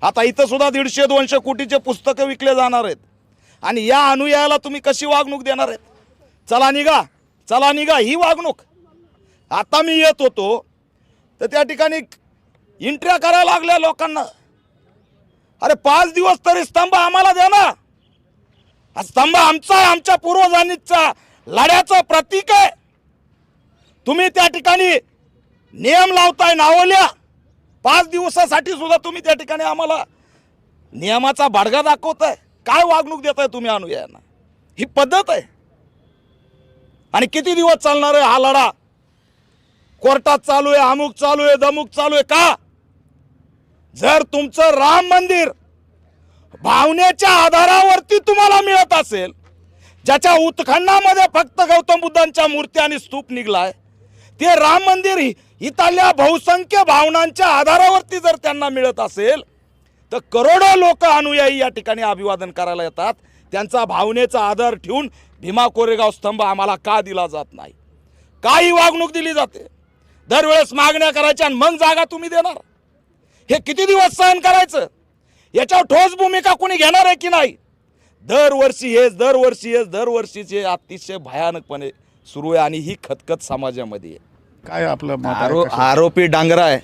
आता इथं सुद्धा 150-200 कोटीचे पुस्तकं विकले जाणार आहेत आणि या अनुयायाला तुम्ही कशी वागणूक देणार आहेत? चला निघा, चला निघा, ही वागणूक. आता मी येत होतो तर त्या ठिकाणी इंट्र्या करायला लागल्या लोकांना. अरे 5 दिवस तरी स्तंभ आम्हाला द्या ना. हा स्तंभ आमचा आहे, आमच्या पूर्वजांचा लढ्याचं प्रतीक आहे. तुम्ही त्या ठिकाणी नियम लावताय नावल्या. 5 दिवसासाठी सुद्धा तुम्ही त्या ठिकाणी आम्हाला नियमाचा बडगा दाखवताय. काय वागणूक देताय तुम्ही अनुयायांना? ही पद्धत आहे. आणि किती दिवस चालणार आहे हा लढा? कोर्टात चालू आहे, अमुक चालू आहे, दमुक चालू आहे का? जर तुमचं राम मंदिर भावनेच्या आधारावरती तुम्हाला मिळत असेल, ज्याच्या उत्खननामध्ये फक्त गौतम बुद्धांच्या मूर्ती आणि स्तूप निघलाय, ते राम मंदिर इथल्या बहुसंख्य भावनांच्या आधारावरती जर त्यांना मिळत असेल तर करोडो लोक अनुयायी या ठिकाणी अभिवादन करायला येतात. त्यांचा भावनेचा आधार ठेवून भीमा कोरेगाव स्तंभ आम्हाला का दिला जात नाही? काही वागणूक दिली जाते. दरवेळेस मागण्या करायच्या आणि मग जागा तुम्ही देणार. हे किती दिवस सहन करायचं? याच्यावर ठोस भूमिका कोणी घेणार आहे की नाही? दरवर्षीचे अतिशय भयानकपणे सुरू आहे आणि ही खतखत समाजामध्ये आहे. काय आपलं मत आहे? आरोपी डांगरा आहे.